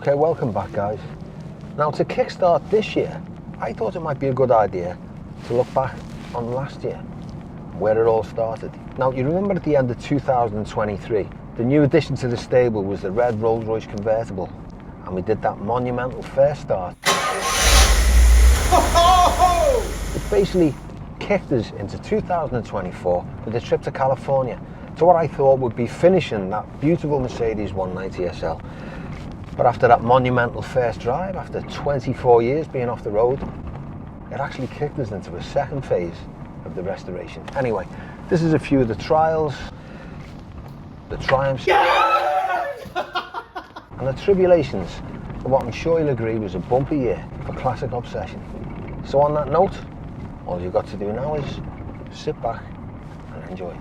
Okay, welcome back guys. Now to kickstart this year, I thought it might be a good idea to look back on last year, where it all started. Now you remember at the end of 2023, the new addition to the stable was the red Rolls-Royce convertible, and we did that monumental fair start. It basically kicked us into 2024 with a trip to California to what I thought would be finishing that beautiful Mercedes 190 SL. But after that monumental first drive, after 24 years being off the road, it actually kicked us into a second phase of the restoration. Anyway, this is a few of the trials, the triumphs, and the tribulations of what I'm sure you'll agree was a bumpy year for Classic Obsession. So on that note, all you've got to do now is sit back and enjoy.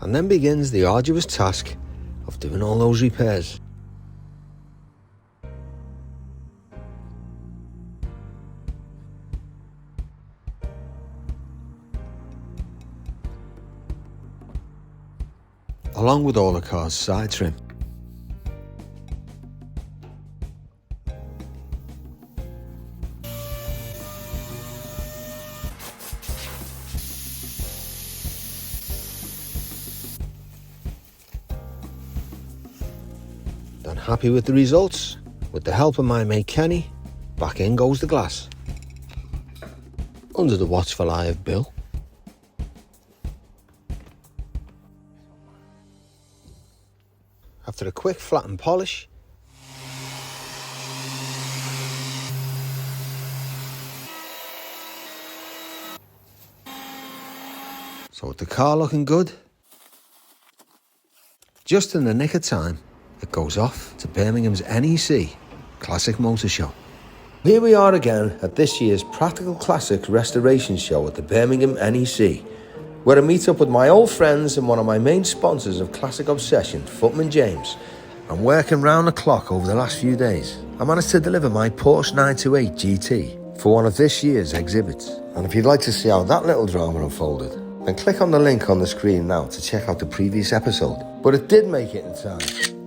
And then begins the arduous task of doing all those repairs. Along with all the car's side trim. Then happy with the results, with the help of my mate Kenny, back in goes the glass. Under the watchful eye of Bill. After a quick flat and polish, so with the car looking good, just in the nick of time, it goes off to Birmingham's NEC Classic Motor Show. Here we are again at this year's Practical Classics Restoration Show at the Birmingham NEC, where I meet up with my old friends and one of my main sponsors of Classic Obsession, Footman James. I'm working round the clock over the last few days. I managed to deliver my Porsche 928 GT for one of this year's exhibits. And if you'd like to see how that little drama unfolded, then click on the link on the screen now to check out the previous episode. But it did make it in time,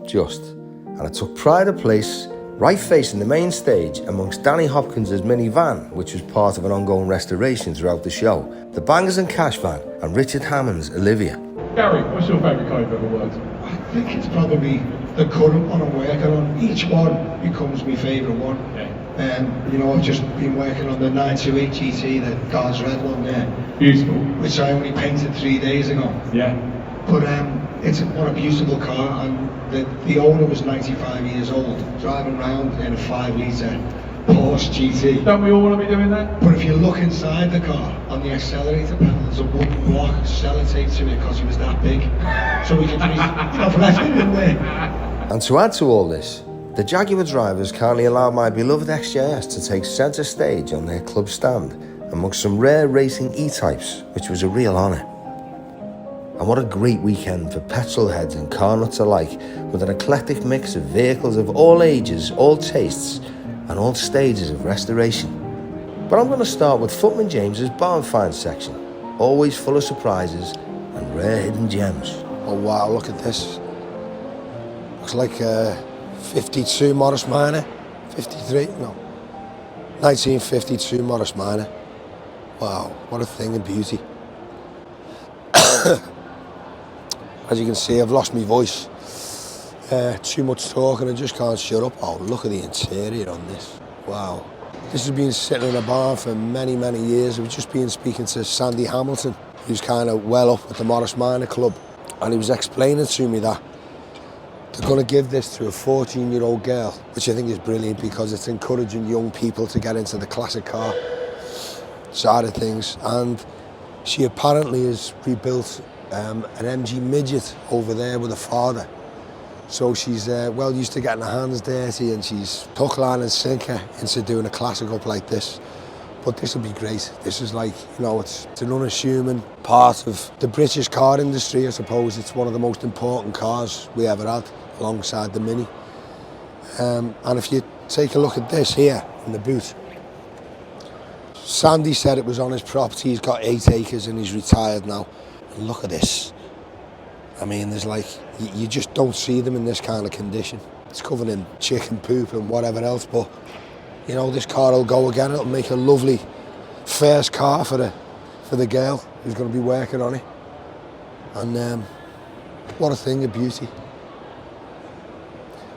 just. And it took pride of place right facing the main stage amongst Danny Hopkins' minivan, which was part of an ongoing restoration throughout the show, the Bangers and Cash van, and Richard Hammond's Olivia. Gary, what's your favourite car you've ever worked? I think it's probably the current one I'm working on. Each one becomes my favourite one. Yeah. You know, I've just been working on the 928 GT, the God's Red one there. Beautiful. Which I only painted 3 days ago. Yeah. But it's what a beautiful car, and the owner was 95 years old, driving around in a 5-litre Porsche GT. Don't we all want to be doing that? But if you look inside the car, on the accelerator pedal, there's a wooden block sellotape to it because he was that big. So we could have left it in there. And to add to all this, the Jaguar drivers kindly allowed my beloved XJS to take centre stage on their club stand amongst some rare racing E-types, which was a real honour. And what a great weekend for petrol heads and car nuts alike, with an eclectic mix of vehicles of all ages, all tastes, and all stages of restoration. But I'm going to start with Footman James's barn find section, always full of surprises and rare hidden gems. Oh wow, look at this. Looks like a 52 Morris Minor, 53, no, 1952 Morris Minor. Wow, what a thing of beauty. As you can see, I've lost my voice. Too much talking, I just can't shut up. Oh, look at the interior on this. Wow. This has been sitting in a barn for many, many years. I've just been speaking to Sandy Hamilton, who's kind of well up with the Morris Minor Club. And he was explaining to me that they're going to give this to a 14-year-old girl, which I think is brilliant because it's encouraging young people to get into the classic car side of things. And she apparently has rebuilt an MG midget over there with her father. So she's well used to getting her hands dirty, and she's hook, line and sinker into doing a classic up like this. But this will be great. This is like, you know, it's an unassuming part of the British car industry, I suppose. It's one of the most important cars we ever had, alongside the Mini. And if you take a look at this here in the boot, Sandy said it was on his property. He's got 8 acres and he's retired now. And look at this. I mean, there's like, you just don't see them in this kind of condition. It's covered in chicken poop and whatever else, but you know, this car will go again. It'll make a lovely first car for the girl who's going to be working on it. And what a thing of beauty.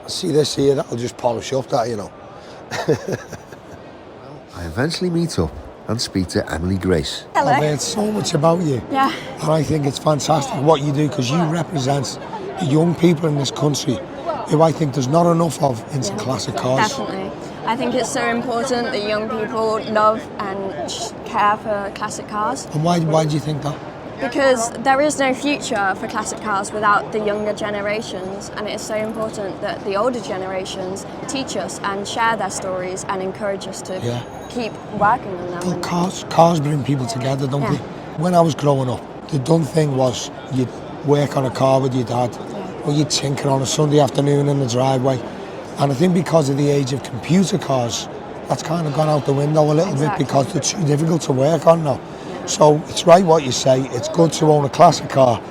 I see this here, that'll just polish up that, you know. I eventually meet up and speak to Emily Grace. Hello. I've heard so much about you. Yeah. And I think it's fantastic what you do, because you represent the young people in this country who I think there's not enough of into classic cars. Definitely. I think it's so important that young people love and care for classic cars. And why do you think that? Because there is no future for classic cars without the younger generations, and it is so important that the older generations teach us and share their stories and encourage us to keep working on them. Well, cars bring people together, don't they? When I was growing up, the done thing was you'd work on a car with your dad, or you'd tinker on a Sunday afternoon in the driveway. And I think because of the age of computer cars, that's kind of gone out the window a little bit, because they're too difficult to work on now. So it's right what you say, it's good to own a classic car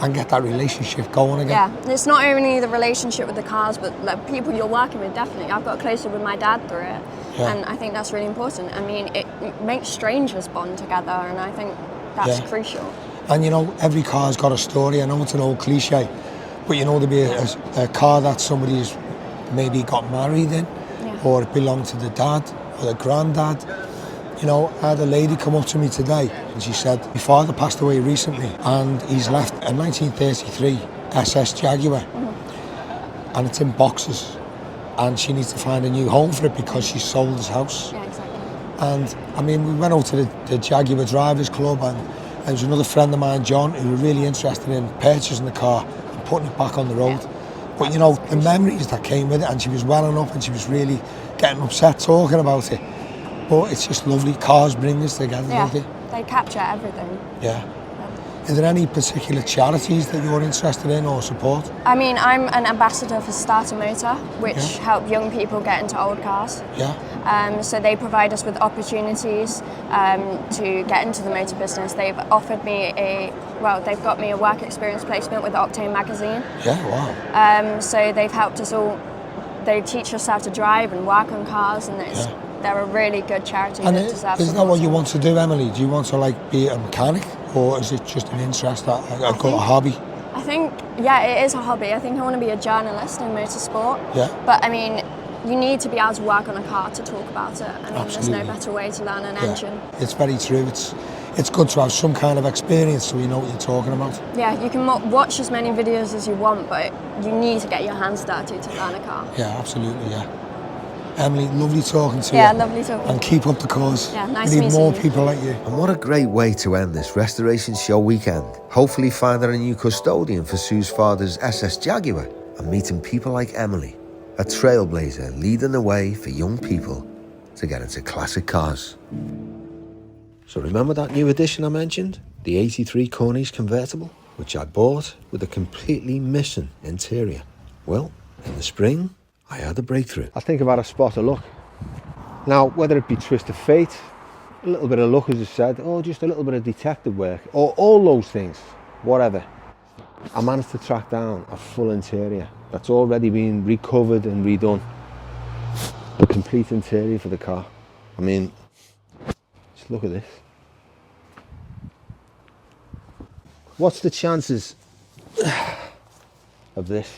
and get that relationship going again. Yeah, it's not only the relationship with the cars, but like people you're working with, definitely. I've got closer with my dad through it, and I think that's really important. I mean, it makes strangers bond together, and I think that's crucial. And you know, every car's got a story. I know it's an old cliche, but you know, there'll be a car that somebody's maybe got married in, or it belonged to the dad or the granddad. You know, I had a lady come up to me today and she said, my father passed away recently and he's left a 1933 SS Jaguar and it's in boxes, and she needs to find a new home for it because she sold his house. Yeah, exactly. And I mean, we went out to the Jaguar Drivers Club, and there was another friend of mine, John, who was really interested in purchasing the car and putting it back on the road. But you know, the memories that came with it, and she was welling up and she was really getting upset talking about it. But it's just lovely. Cars bring us together, don't they? They capture everything. Yeah. Is there any particular charities that you're interested in or support? I mean, I'm an ambassador for Starter Motor, which help young people get into old cars. Yeah. So they provide us with opportunities to get into the motor business. They've offered me they've got me a work experience placement with Octane magazine. Yeah, wow. So they've helped us all. They teach us how to drive and work on cars, and they're a really good charity. And that deserves is that what you want to do, Emily? Do you want to like be a mechanic, or is it just an interest, a hobby? I think, it is a hobby. I think I want to be a journalist in motorsport. Yeah. But I mean, you need to be able to work on a car to talk about it. I mean, Absolutely. there's no better way to learn an engine. It's very true. It's good to have some kind of experience so you know what you're talking about. Yeah, you can watch as many videos as you want, but you need to get your hands dirty to learn a car. Yeah, absolutely, yeah. Emily, lovely talking to you. Yeah, lovely talking. And keep up the cause. Yeah, nice We need meeting more you. people like you. And what a great way to end this restoration show weekend. Hopefully finding a new custodian for Sue's father's SS Jaguar and meeting people like Emily, a trailblazer leading the way for young people to get into classic cars. So remember that new addition I mentioned? The 83 Corniche convertible, which I bought with a completely missing interior. Well, in the spring, I had a breakthrough. I think I've had a spot of luck. Now, whether it be twist of fate, a little bit of luck, as I said, or just a little bit of detective work, or all those things, whatever, I managed to track down a full interior that's already been recovered and redone. The complete interior for the car. I mean, just look at this. What's the chances of this?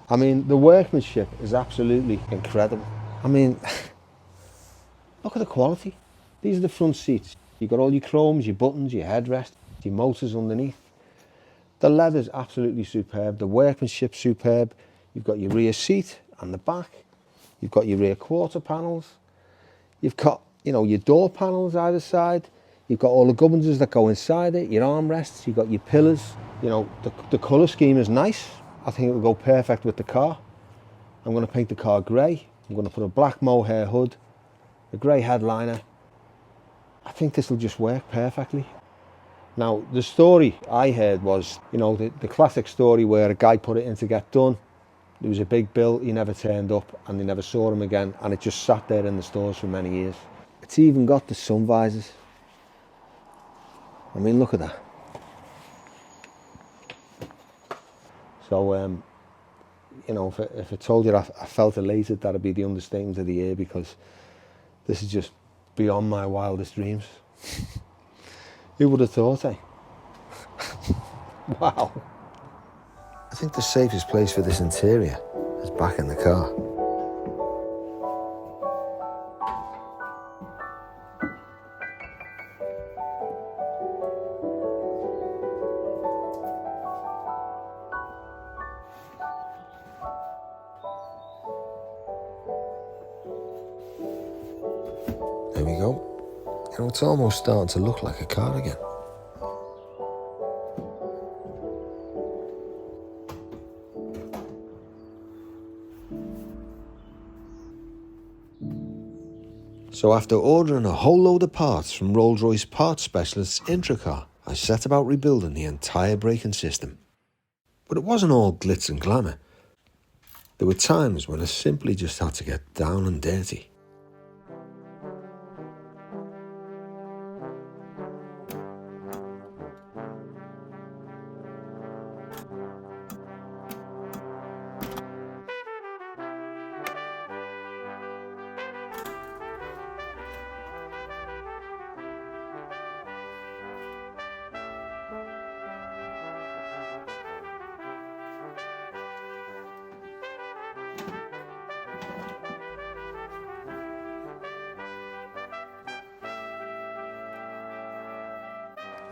I mean, the workmanship is absolutely incredible. I mean, look at the quality. These are the front seats. You've got all your chromes, your buttons, your headrest, your motors underneath. The leather's absolutely superb. The workmanship's superb. You've got your rear seat and the back. You've got your rear quarter panels. You've got, your door panels either side. You've got all the gubbins that go inside it, your armrests, you've got your pillars. The colour scheme is nice. I think it will go perfect with the car. I'm going to paint the car grey. I'm going to put a black mohair hood, a grey headliner. I think this will just work perfectly. Now, the story I heard was, the classic story where a guy put it in to get done. There was a big bill, he never turned up, and they never saw him again, and it just sat there in the stores for many years. It's even got the sun visors. I mean, look at that. So, you know, if I told you I felt elated, that'd be the understatement of the year, because this is just beyond my wildest dreams. Who would have thought, eh? Wow. I think the safest place for this interior is back in the car. There we go. You know, it's almost starting to look like a car again. So after ordering a whole load of parts from Rolls-Royce parts specialists IntroCar, I set about rebuilding the entire braking system. But it wasn't all glitz and glamour. There were times when I simply just had to get down and dirty.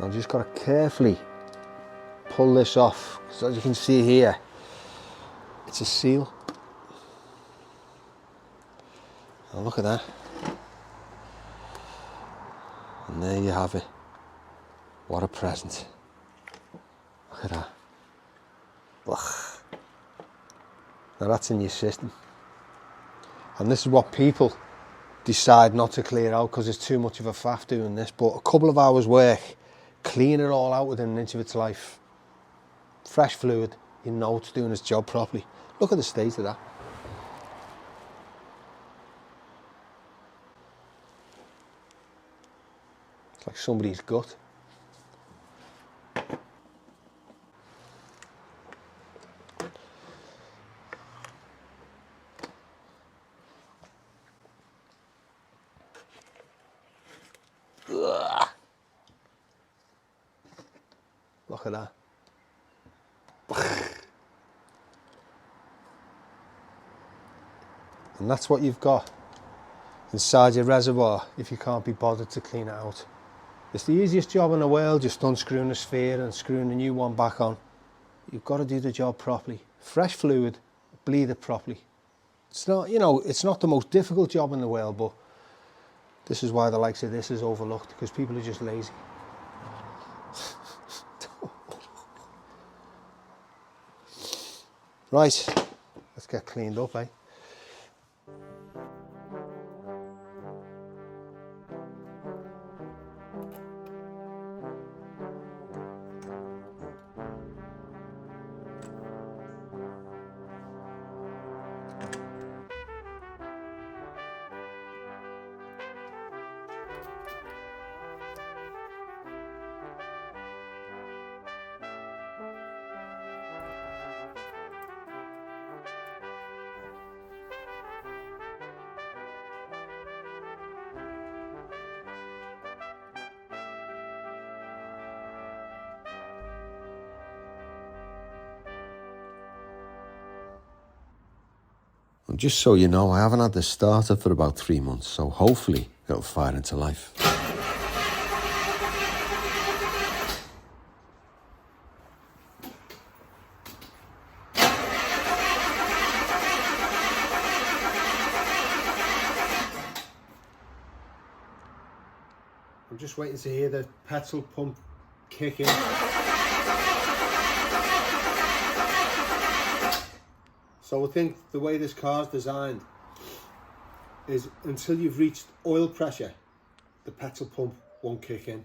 I've just got to carefully pull this off, because as you can see here, it's a seal. Now look at that. And there you have it. What a present. Look at that. Ugh. Now that's in your system. And this is what people decide not to clear out, because it's too much of a faff doing this. But a couple of hours work, clean it all out within an inch of its life. Fresh fluid, you know it's doing its job properly. Look at the state of that. It's like somebody's gut. Ugh. Look at that. And that's what you've got inside your reservoir if you can't be bothered to clean it out. It's the easiest job in the world, just unscrewing the sphere and screwing the new one back on. You've got to do the job properly. Fresh fluid, bleed it properly. It's not, you know, it's not the most difficult job in the world, but this is why the likes of this is overlooked, because people are just lazy. Right, let's get cleaned up, eh? And just so you know, I haven't had this started for about 3 months, so hopefully it'll fire into life. I'm just waiting to hear the petrol pump kick in. So I think the way this car's designed is until you've reached oil pressure, the petrol pump won't kick in.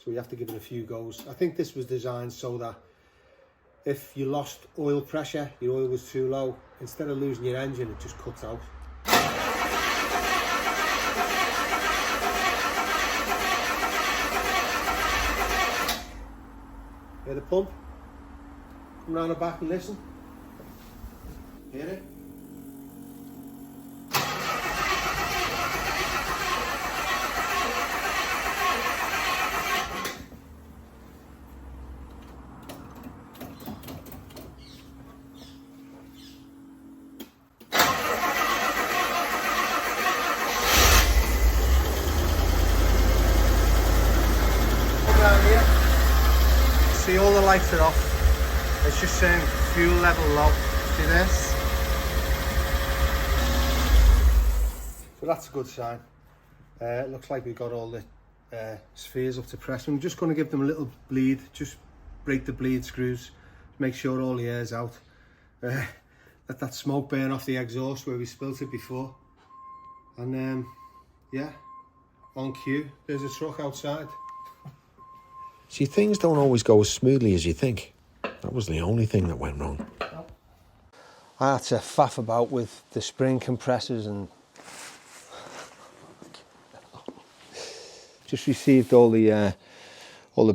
So you have to give it a few goes. I think this was designed so that if you lost oil pressure, your oil was too low, instead of losing your engine, it just cuts out. Hear the pump? Come round the back and listen. Hear it? See, all the lights are off. It's just saying fuel level low. See this? So that's a good sign. It looks like we've got all the spheres up to press. I'm just going to give them a little bleed, just break the bleed screws, make sure all the air's out. Let that smoke burn off the exhaust where we spilt it before. And yeah, on cue, there's a truck outside. See, things don't always go as smoothly as you think. That was the only thing that went wrong. I had to faff about with the spring compressors and just received all the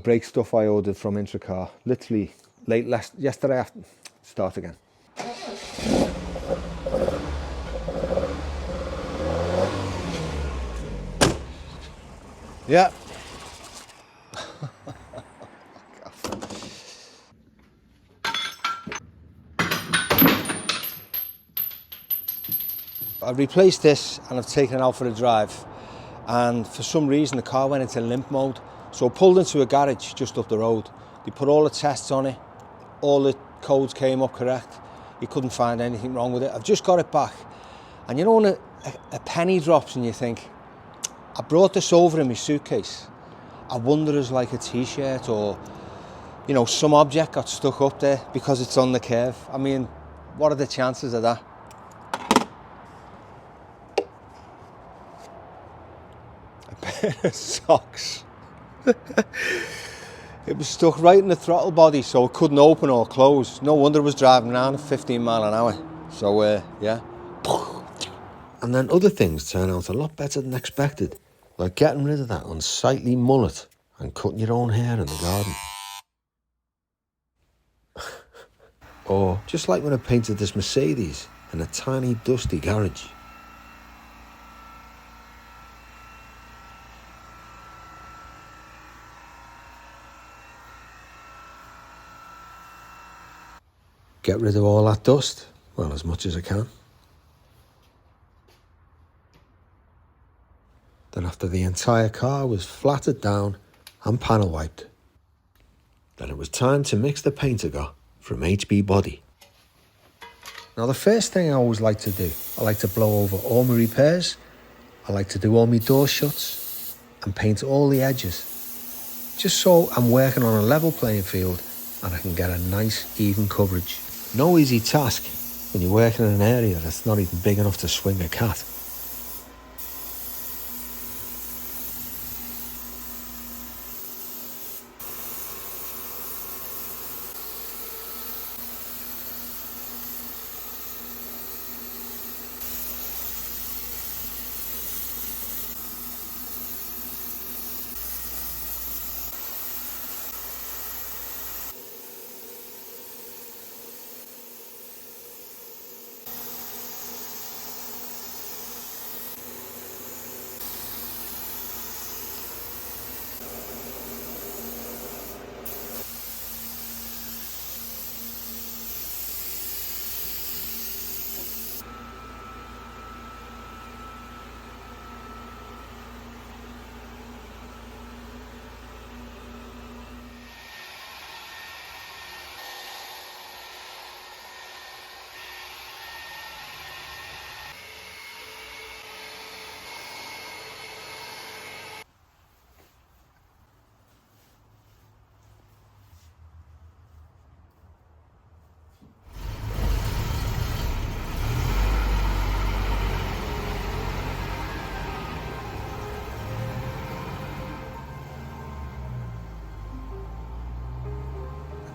brake stuff I ordered from IntroCar. Literally yesterday after. Start again. Yeah. I replaced this and I've taken it out for a drive, and for some reason the car went into limp mode, so I pulled into a garage just up the road. They put all the tests on it, all the codes came up correct, you couldn't find anything wrong with it. I've just got it back, and you know when a penny drops and you think, I brought this over in my suitcase, I wonder as like a t-shirt or, you know, some object got stuck up there because it's on the curve. I mean, what are the chances of that? Pair of socks. It was stuck right in the throttle body, so it couldn't open or close. No wonder it was driving around at 15 mile an hour. So yeah. And then other things turn out a lot better than expected, like getting rid of that unsightly mullet and cutting your own hair in the garden. Or just like when I painted this Mercedes in a tiny dusty garage. Get rid of all that dust, well, as much as I can. Then after the entire car was flattered down and panel wiped, then it was time to mix the paint I got from HB Body. Now the first thing I always like to do, I like to blow over all my repairs, I like to do all my door shuts and paint all the edges, just so I'm working on a level playing field and I can get a nice even coverage. No easy task when you're working in an area that's not even big enough to swing a cat.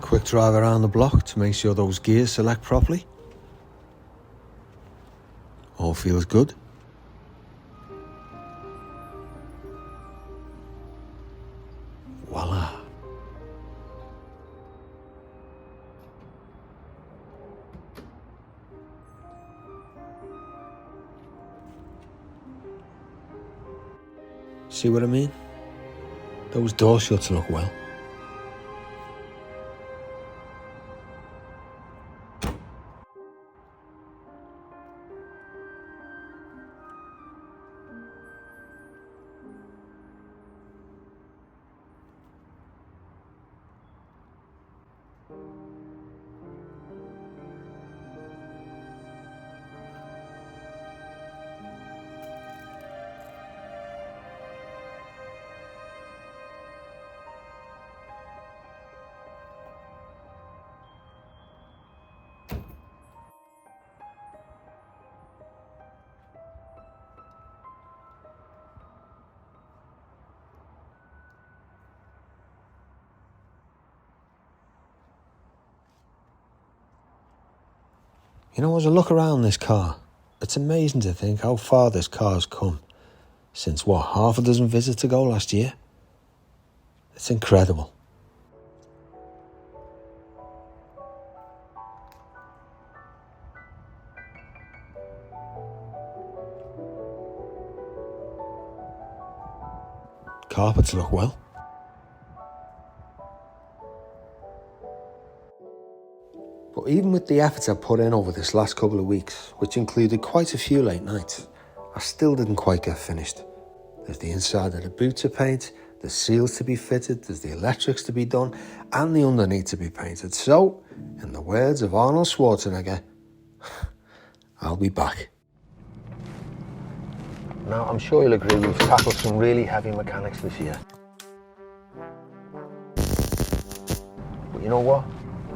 Quick drive around the block to make sure those gears select properly. All feels good. Voila. See what I mean? Those door shuts look well. You know, as I look around this car, it's amazing to think how far this car's come since, what, half a dozen visits ago last year? It's incredible. Carpets look well. But even with the efforts I put in over this last couple of weeks, which included quite a few late nights, I still didn't quite get finished. There's the inside of the boot to paint, the seals to be fitted, there's the electrics to be done, and the underneath to be painted. So, in the words of Arnold Schwarzenegger, I'll be back. Now, I'm sure you'll agree we've tackled some really heavy mechanics this year. But you know what?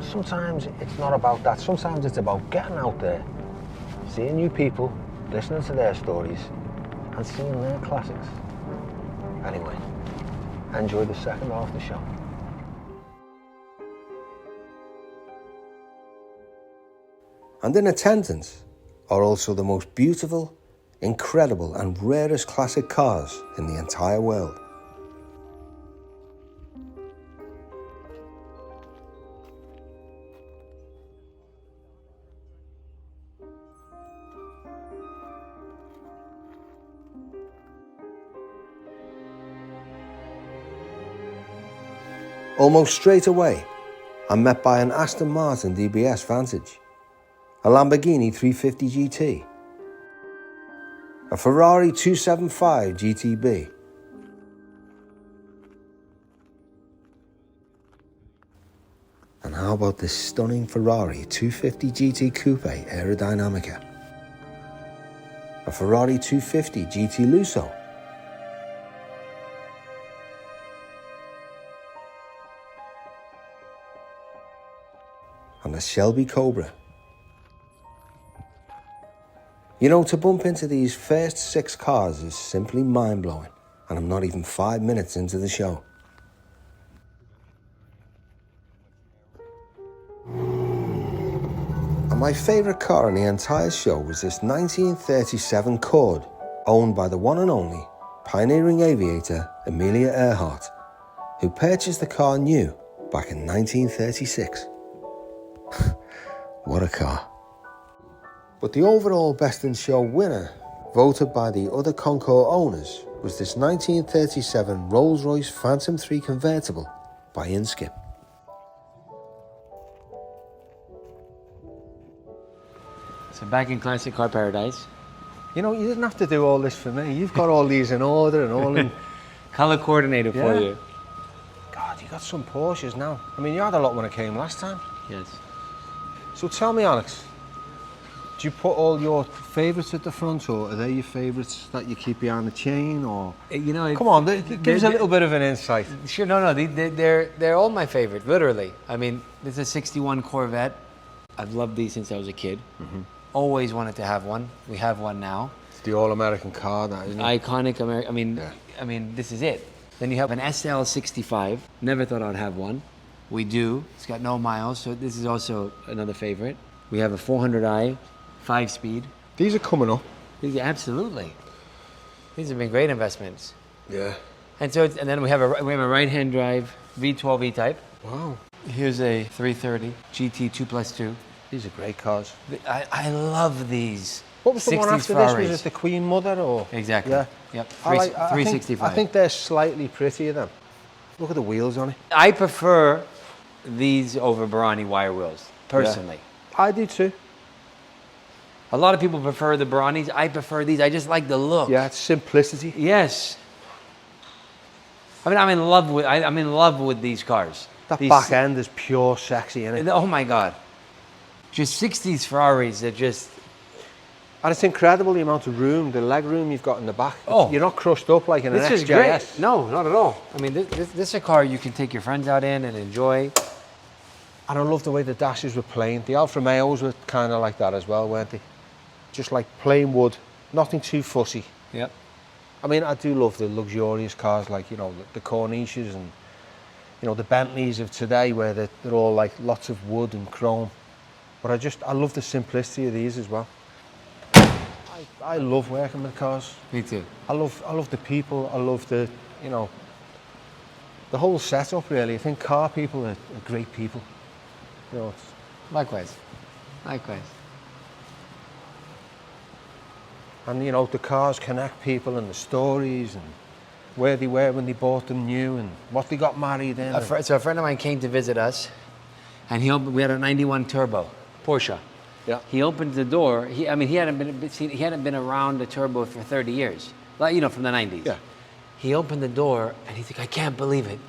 Sometimes it's not about that. Sometimes it's about getting out there, seeing new people, listening to their stories, and seeing their classics. Anyway, enjoy the second half of the show. And in attendance are also the most beautiful, incredible, and rarest classic cars in the entire world. Almost straight away, I'm met by an Aston Martin DBS Vantage, a Lamborghini 350 GT, a Ferrari 275 GTB, and how about this stunning Ferrari 250 GT Coupe Aerodynamica, a Ferrari 250 GT Lusso, and a Shelby Cobra. You know, to bump into these first 6 cars is simply mind-blowing, and I'm not even 5 minutes into the show. And my favourite car in the entire show was this 1937 Cord, owned by the one and only pioneering aviator Amelia Earhart, who purchased the car new back in 1936. What a car. But the overall Best in Show winner, voted by the other Concours owners, was this 1937 Rolls-Royce Phantom 3 convertible by Inskip. So back in classic car paradise. You know, you didn't have to do all this for me. You've got all these in order and all in... Color coordinated for you. God, you got some Porsches now. I mean, you had a lot when I came last time. Yes. So tell me, Alex, do you put all your favourites at the front, or are they your favourites that you keep behind the chain, or...? You know, Come on, give us a little bit of an insight. Sure, no, they're all my favorite, literally. I mean, this is a 61 Corvette. I've loved these since I was a kid. Mm-hmm. Always wanted to have one. We have one now. It's the all-American car, that, isn't it? Iconic American, I mean, this is it. Then you have an SL65. Never thought I'd have one. We do. It's got no miles, so this is also another favorite. We have a 400i, 5-speed. These are coming up. Absolutely. These have been great investments. Yeah. And so, and then we have a right-hand drive V12 E-Type. Wow. Here's a 330 GT 2+2. These are great cars. I love these. What was the one 60s after this? Ferraris. Was it the Queen Mother or? Exactly. Yeah. Yep. I think, 365. I think they're slightly prettier than. Look at the wheels on it. I prefer these over Barani wire wheels, personally. I do too. A lot of people prefer the Baranis. I prefer these. I just like the look. Yeah, it's simplicity. Yes. I mean, I'm in love with these cars. That These- back end is pure sexy, isn't it? Oh my God. Just 60s Ferraris, they're just, And it's incredible the amount of room, the leg room you've got in the back. Oh. You're not crushed up like in an this is XJS. great. No, not at all. I mean, this is a car you can take your friends out in and enjoy. And I love the way the dashes were plain. The Alfa Romeos were kind of like that as well, weren't they? Just like plain wood, nothing too fussy. Yep. I mean, I do love the luxurious cars like, you know, the Corniches and, you know, the Bentleys of today where they're all like lots of wood and chrome. But I love the simplicity of these as well. I love working with cars. Me too. I love the people. I love the, you know, the whole setup really. I think car people are great people. You know, it's, Likewise. Likewise. and you know, the cars connect people and the stories and where they were when they bought them new and what they got married in. So a friend of mine came to visit us, and we had a 91 Turbo Porsche. Yeah. He opened the door. He hadn't been around a turbo for 30 years, like, you know, from the 90s. Yeah. He opened the door and he's like, I can't believe it.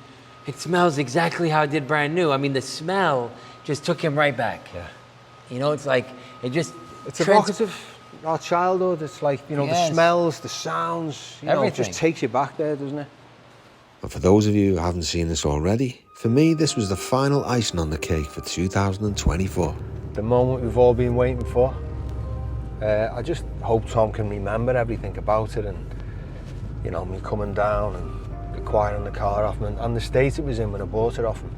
It smells exactly how it did brand new. I mean, the smell just took him right back. Yeah. You know, it's like It's evocative. Our childhood. It's like, you know, Yes. the smells, the sounds. You know, it Everything. just takes you back there, doesn't it? And for those of you who haven't seen this already, for me this was the final icing on the cake for 2024. The moment we've all been waiting for. I just hope Tom can remember everything about it and, you know, me coming down and acquiring the car off him and the state it was in when I bought it off him.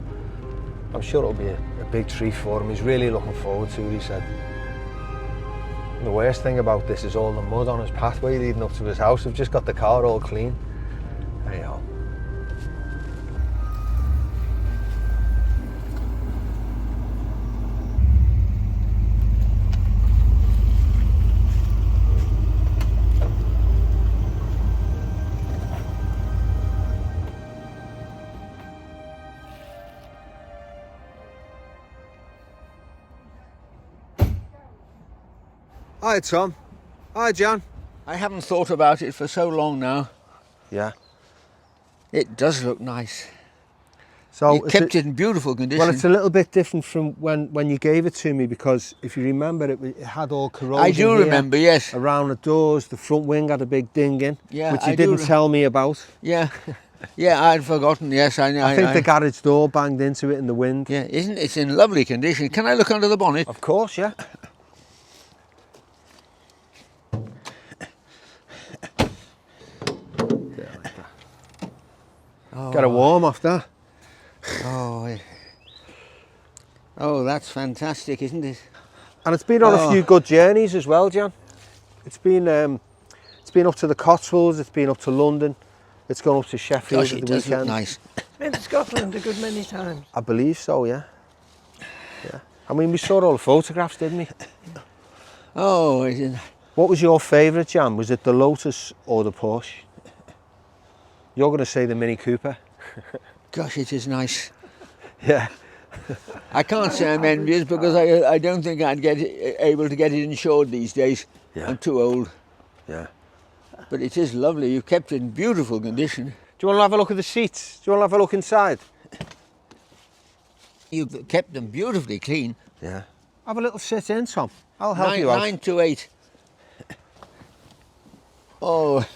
I'm sure it'll be a big treat for him. He's really looking forward to it, he said. The worst thing about this is all the mud on his pathway leading up to his house. I've just got the car all clean. There you go. Hi Tom. Hi John. I haven't thought about it for so long now. Yeah. It does look nice. So You kept it in beautiful condition. Well, it's a little bit different from when you gave it to me because if you remember, it had all corrosion. I do here, remember, yes. around the doors. The front wing had a big ding in, Yeah, which you I do didn't tell me about. Yeah, yeah, I'd forgotten. Yes, I know. I think the garage door banged into it in the wind. Yeah, isn't it's in lovely condition? Can I look under the bonnet? Of course, yeah. Get a warm off that. Oh, that's fantastic, isn't it? And it's been on a few good journeys as well, Jan. It's been up to the Cotswolds. It's been up to London. It's gone up to Sheffield Gosh, at it the does weekend. look nice. Been to Scotland a good many times. I believe so, yeah. Yeah. I mean, we saw all the photographs, didn't we? Oh, it is. What was your favourite, Jan? Was it the Lotus or the Porsche? You're going to say the Mini Cooper. Gosh, it is nice. Yeah. I can't say I'm envious because I don't think I'd get able to get it insured these days. Yeah. I'm too old. Yeah. But it is lovely. You kept it in beautiful condition. Do you want to have a look at the seats? Do you want to have a look inside? You kept them beautifully clean. Yeah. Have a little sit in, Tom. I'll help you out. 9 to 8. Oh.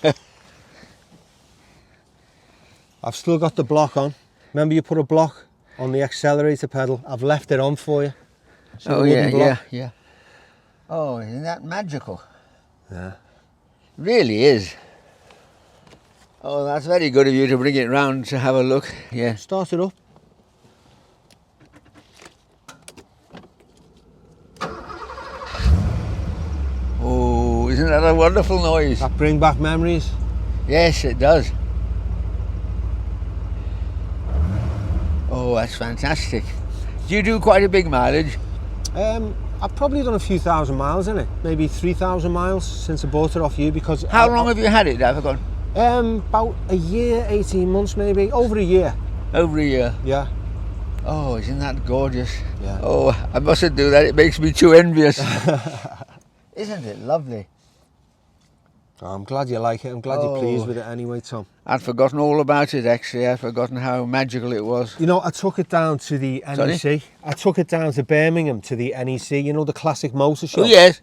I've still got the block on. Remember you put a block on the accelerator pedal? I've left it on for you. See the Oh, wooden yeah, block? yeah. Oh, isn't that magical? Yeah. Really is. Oh, that's very good of you to bring it round to have a look. Yeah. Start it up. Oh, isn't that a wonderful noise? That bring back memories. Yes, it does. Oh, that's fantastic. Do you do quite a big mileage? I've probably done a few thousand miles in it, maybe 3,000 miles since I bought it off you because... How long have you had it, I forgot? About a year, 18 months maybe, over a year. Over a year? Yeah. Oh, isn't that gorgeous? Yeah. Oh, I mustn't do that, it makes me too envious. Isn't it lovely? Oh, I'm glad you like it, I'm glad you're pleased with it anyway, Tom. I'd forgotten all about it actually, I'd forgotten how magical it was. You know, I took it down to the NEC. Sorry? I took it down to Birmingham to the NEC, you know, the classic motor show. Oh yes.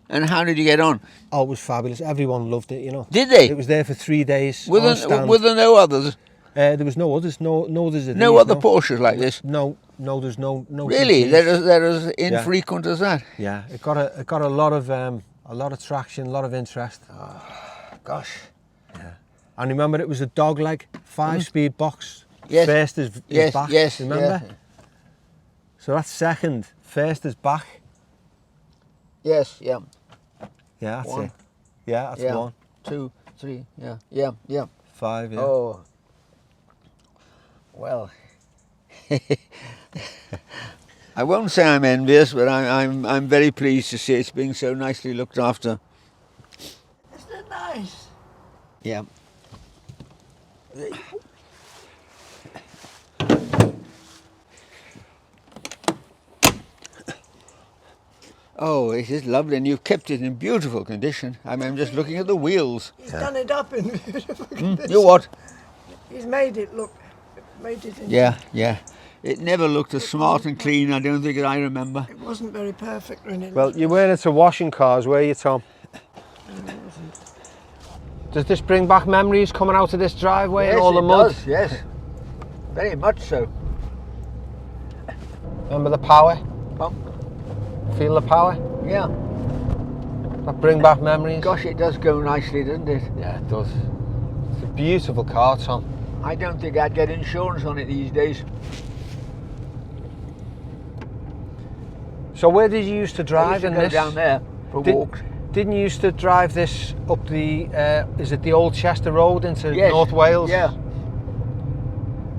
And how did you get on? Oh, it was fabulous. Everyone loved it, you know. Did they? It was there for 3 days. Were there no others? There was no others. No others. No other Porsches like this? No, there's no. Really? TTs. They're as infrequent as that? Yeah, it got a lot of traction, a lot of interest. Oh, gosh. Yeah. And remember, it was a dog leg, 5-speed box. Yes. First is back. Yes. Remember? Yes. So that's second. First is back. Yes. Yeah. Yeah, that's One. it. Yeah, that's 1. 2, 3. Yeah. 5. Yeah. Oh. Well. I won't say I'm envious, but I'm very pleased to see it's being so nicely looked after. Isn't it nice? Yeah. Oh, it is lovely, and you've kept it in beautiful condition. I'm just looking at the wheels. He's done it up in beautiful condition. You what? He's made it look, into... Yeah. It never looked as smart and clean, I don't think, as I remember. It wasn't very perfect when it... Well, you weren't into washing cars, were you, Tom? Does this bring back memories coming out of this driveway Yes, and all the it mud? does, yes. Very much so. Remember the power? Oh, Feel the power? yeah. That bring back memories? Gosh, it does go nicely, doesn't it? Yeah, it does. It's a beautiful car, Tom. I don't think I'd get insurance on it these days. So where did you used to I drive used to in go this? down there for walks. Didn't you used to drive this up the, is it the Old Chester Road into Yes. North Wales? Yeah.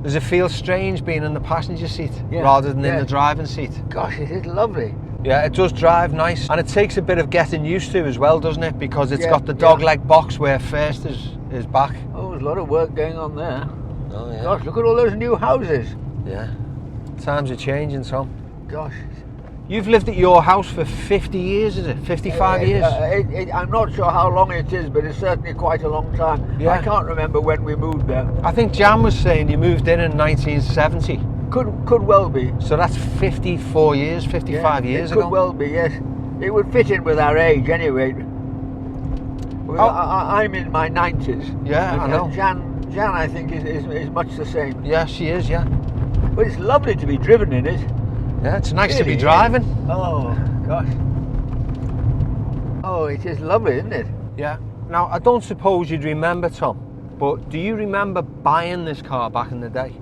Does it feel strange being in the passenger seat Yeah, rather than in yeah. the driving seat? Gosh, it is lovely. Yeah, it does drive nice, and it takes a bit of getting used to as well, doesn't it? Because it's Yeah, got the dog leg box where first is back. Oh, there's a lot of work going on there. Oh yeah. Gosh, look at all those new houses. Yeah. Times are changing, Tom. Gosh. You've lived at your house for 50 years, is it? 55 years? I'm not sure how long it is, but it's certainly quite a long time. Yeah. I can't remember when we moved there. I think Jan was saying you moved in 1970. Could well be. So that's 54 years, 55 years it ago. could well be, yes. It would fit in with our age anyway. Well, I'm in my 90s. Yeah, and, I know. Jan, I think, is much the same. Yeah, she is, yeah. But it's lovely to be driven in it. Yeah, it's nice to be Really, driving. Oh, gosh. Oh, it is lovely, isn't it? Yeah. Now, I don't suppose you'd remember, Tom, but do you remember buying this car back in the day?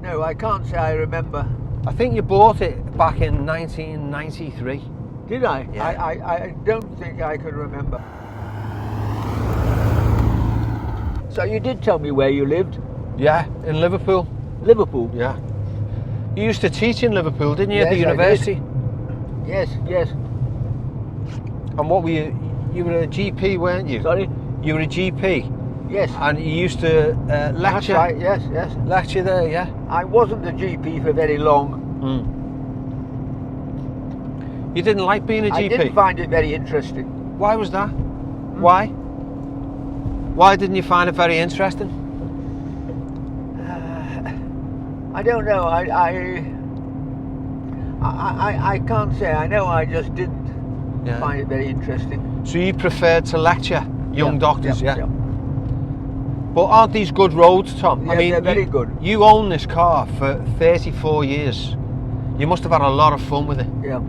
No, I can't say I remember. I think you bought it back in 1993. Did I? Yeah. I don't think I could remember. So you did tell me where you lived? Yeah, in Liverpool. Liverpool? Yeah. You used to teach in Liverpool, didn't you, at the Yes, I university? did. Yes. And what were you? You were a GP, weren't you? Sorry? You were a GP, Yes. and you used to lecture. That's right, yes. Lecture there, yeah. I wasn't a GP for very long. You didn't like being a GP? I didn't find it very interesting. Why was that? Why? Why didn't you find it very interesting? I don't know. I can't say. I know I just didn't find it very interesting. So you preferred to lecture young doctors, yeah? Yeah. But aren't these good roads, Tom? Yeah, I mean, they're very good. You own this car for 34 years. You must have had a lot of fun with it. Yeah.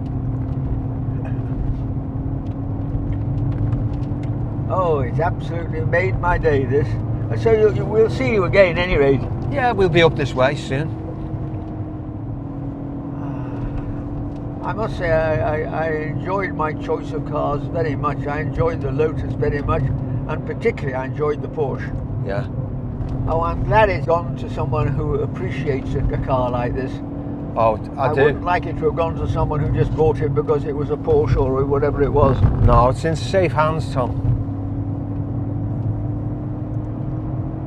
Oh, it's absolutely made my day, this. And so we'll see you again, any rate. Yeah, we'll be up this way soon. I must say I enjoyed my choice of cars very much. I enjoyed the Lotus very much, and particularly I enjoyed the Porsche. Yeah. Oh, I'm glad it's gone to someone who appreciates a car like this. Oh, I do. wouldn't like it to have gone to someone who just bought it because it was a Porsche or whatever it was. No, it's in safe hands, Tom.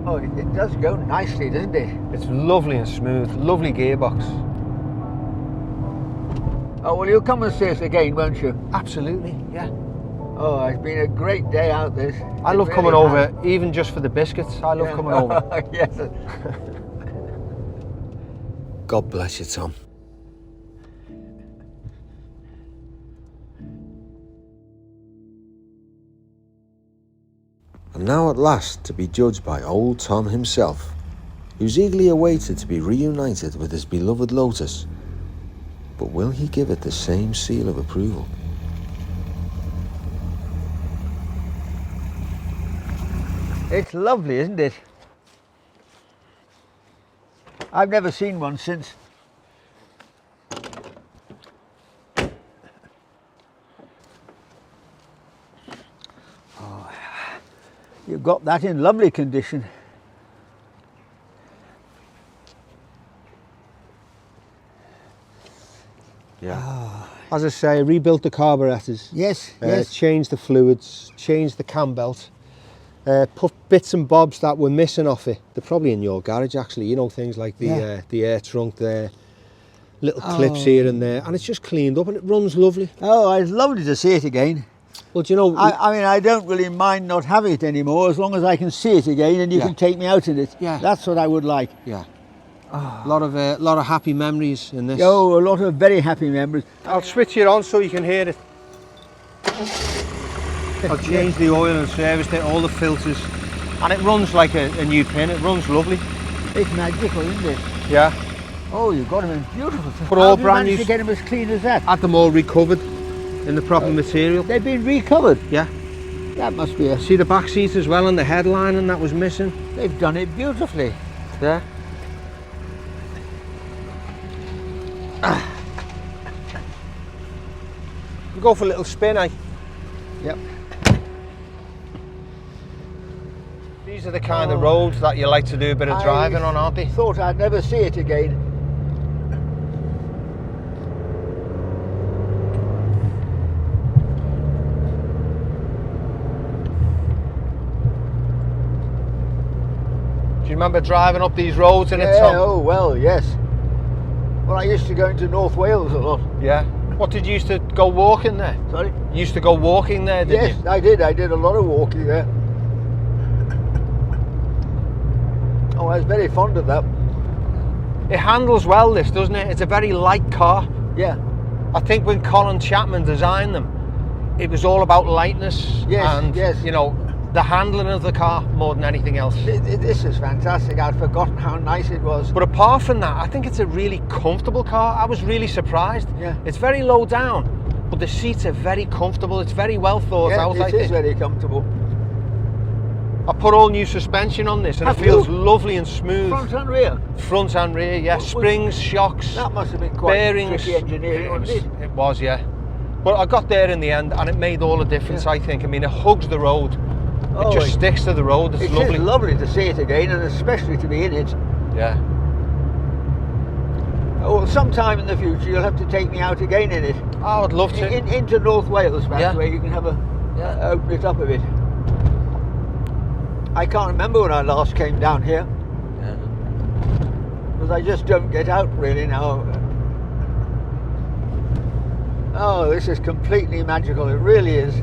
Oh, it does go nicely, doesn't it? It's lovely and smooth, lovely gearbox. Oh, well, you'll come and see us again, won't you? Absolutely, yeah. Oh, it's been a great day out this. I love coming over, even just for the biscuits. I love coming over. Yes. God bless you, Tom. And now at last to be judged by old Tom himself, who's eagerly awaited to be reunited with his beloved Lotus. But will he give it the same seal of approval? It's lovely, isn't it? I've never seen one since. Oh, you've got that in lovely condition. Yeah. As I say, rebuilt the carburetors. Yes, yes. Changed the fluids, changed the cam belt. Put bits and bobs that were missing off it. They're probably in your garage, actually. You know, things like the air trunk there, little clips here and there, and it's just cleaned up and it runs lovely. Oh, it's lovely to see it again. Well, do you know? I mean, I don't really mind not having it anymore as long as I can see it again and you can take me out in it. Yeah. That's what I would like. Yeah. A lot of happy memories in this. Oh, a lot of very happy memories. I'll switch it on so you can hear it. I'll change the oil and serviced it, all the filters, and it runs like a new pin. It runs lovely. It's magical, isn't it? Yeah. Oh, you've got them in beautiful. But all brand new. new. To get them as clean as that. Had them all recovered in the proper material. They've been recovered. Yeah. That must be a. See the back seat as well and the headline, and that was missing. They've done it beautifully. Yeah. You go for a little spin, eh? Yep. These are the kind of roads that you like to do a bit of driving on, aren't they? Thought I'd never see it again. Do you remember driving up these roads in it, Yeah, Tom? oh well, yes. Well, I used to go into North Wales a lot. Yeah. What, did you used to go walking there? Sorry? You used to go walking there, didn't Yes, you? I did. I did a lot of walking there. Oh, I was very fond of that. It handles well, this, doesn't it? It's a very light car. Yeah. I think when Colin Chapman designed them, it was all about lightness and, you know, the handling of the car more than anything else. This is fantastic. I'd forgotten how nice it was. But apart from that, I think it's a really comfortable car. I was really surprised. Yeah. It's very low down, but the seats are very comfortable. It's very well thought out, I it think. is very comfortable. I put all new suspension on this and it feels lovely and smooth. Front and rear? Front and rear, yeah. Springs, shocks, That must have been quite bearings. tricky engineering, wasn't it? It was, yeah. But I got there in the end and it made all the difference, I think. I mean, it hugs the road. It just sticks to the road. It's lovely. It's lovely to see it again, and especially to be in it. Yeah. Oh, well, sometime in the future you'll have to take me out again in it. I would love to. Into North Wales, perhaps, where you can have open it up a bit. I can't remember when I last came down here. Yeah. Because I just don't get out really now. Oh, this is completely magical. It really is.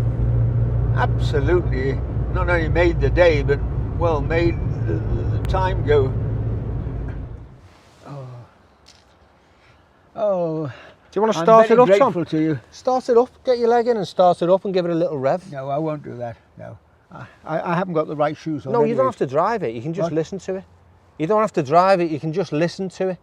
Absolutely. Not only made the day, but, well, made the time go. Oh. Do you want to start it up, Tom? I'm very grateful to you. Start it up. Get your leg in and start it up and give it a little rev. No, I won't do that. No. I haven't got the right shoes on. No, you anyway. don't have to drive it. You can just listen to it. You don't have to drive it. You can just listen to it.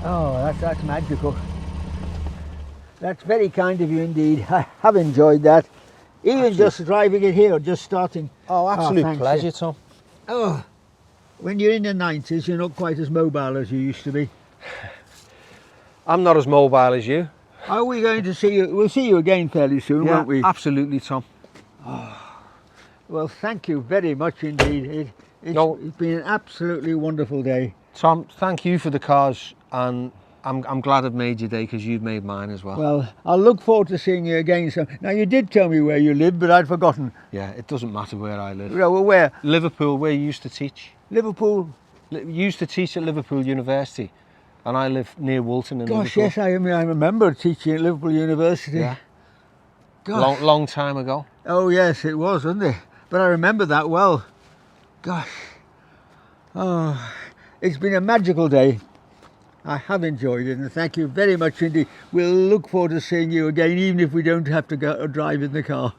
Oh, that's magical. That's very kind of you indeed. I have enjoyed that. Even just driving it here, just starting. Oh, absolute thanks, pleasure, yeah. Tom. Oh, when you're in the 90s, you're not quite as mobile as you used to be. I'm not as mobile as you. Are we going to see you? We'll see you again fairly soon, won't we? Absolutely, Tom. Well, thank you very much indeed. It's been an absolutely wonderful day. Tom, thank you for the cars, and I'm glad I've made your day because you've made mine as well. Well, I'll look forward to seeing you again. So now, you did tell me where you live, but I'd forgotten. Yeah, it doesn't matter where I live. Well, where? Liverpool, where you used to teach. Liverpool? Used to teach at Liverpool University, and I live near Woolton in Gosh, Liverpool. yes, I remember teaching at Liverpool University. Yeah. Gosh. Long time ago. Oh, yes, it was, wasn't it? But I remember that well. Gosh. Oh, it's been a magical day. I have enjoyed it, and thank you very much indeed. We'll look forward to seeing you again, even if we don't have to go drive in the car.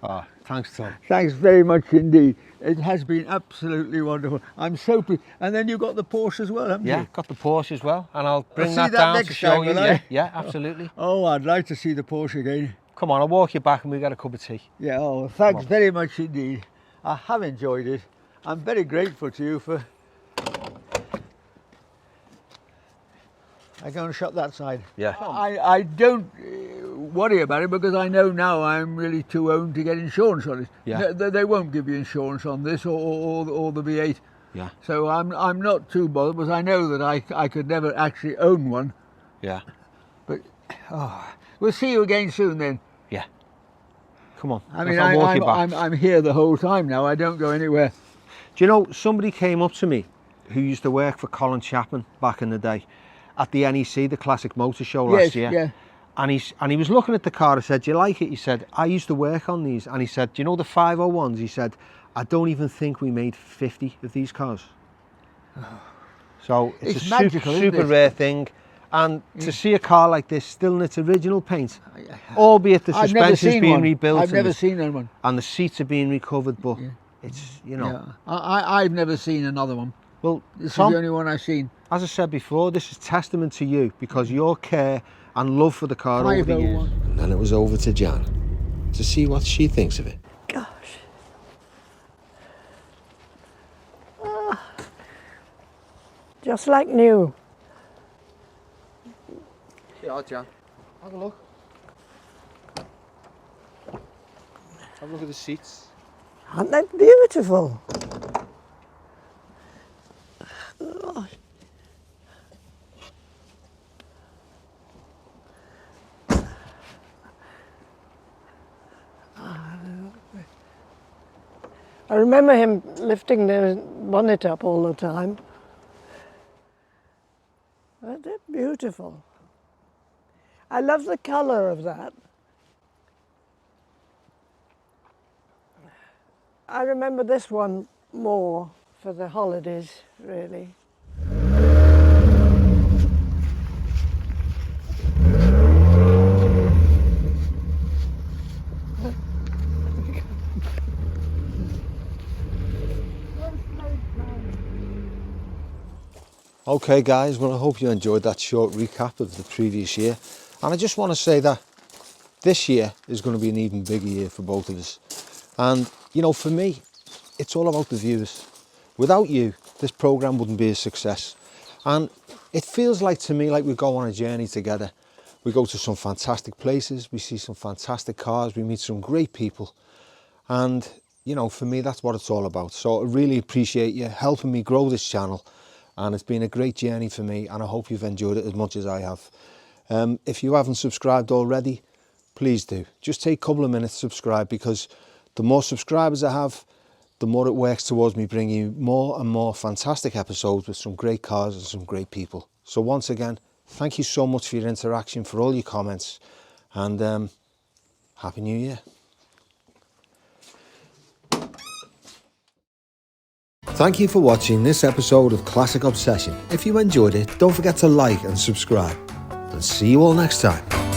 Thanks, Tom. Thanks very much indeed. It has been absolutely wonderful. I'm so pleased. And then you got the Porsche as well, haven't you? Yeah, got the Porsche as well, and I'll bring see that that down next to show time, you. will I? Yeah, absolutely. Oh, I'd like to see the Porsche again. Come on, I'll walk you back and we get a cup of tea. Yeah, oh, thanks very much indeed. I have enjoyed it. I'm very grateful to you for... I'm going to shut that side. Yeah. I don't worry about it because I know now I'm really too old to get insurance on it. Yeah. They won't give you insurance on this or the V8. Yeah. So I'm not too bothered because I know that I could never actually own one. Yeah. But we'll see you again soon then. Yeah. Come on. I mean, I'll walk you back. I'm here the whole time now. I don't go anywhere. Do you know, somebody came up to me who used to work for Colin Chapman back in the day at the NEC, the Classic Motor Show last year. Yeah. And he was looking at the car. I said, do you like it? He said, I used to work on these. And he said, do you know the 501s? He said, I don't even think we made 50 of these cars. So it's a magical, super rare thing. And to see a car like this still in its original paint, albeit the suspension's being rebuilt. I've never seen one. And the seats are being recovered, but it's, you know. Yeah. I've never seen another one. Well, This Tom, is the only one I've seen. as I said before, this is testament to you because your care and love for the car over the years. And then it was over to Jan to see what she thinks of it. Gosh. Just like new. Yeah, Jan. Have a look. Have a look at the seats. Aren't they beautiful? Gosh. I remember him lifting the bonnet up all the time. But they're beautiful. I love the colour of that. I remember this one more for the holidays, really. Okay guys, well I hope you enjoyed that short recap of the previous year. And I just want to say that this year is going to be an even bigger year for both of us. And you know, for me, it's all about the viewers. Without you, this programme wouldn't be a success. And it feels like to me like we go on a journey together. We go to some fantastic places, we see some fantastic cars, we meet some great people. And you know, for me, that's what it's all about. So I really appreciate you helping me grow this channel. And it's been a great journey for me, and I hope you've enjoyed it as much as I have. If you haven't subscribed already, please do. Just take a couple of minutes to subscribe, because the more subscribers I have, the more it works towards me bringing you more and more fantastic episodes with some great cars and some great people. So once again, thank you so much for your interaction, for all your comments, and Happy New Year. Thank you for watching this episode of Classic Obsession. If you enjoyed it, don't forget to like and subscribe. And see you all next time.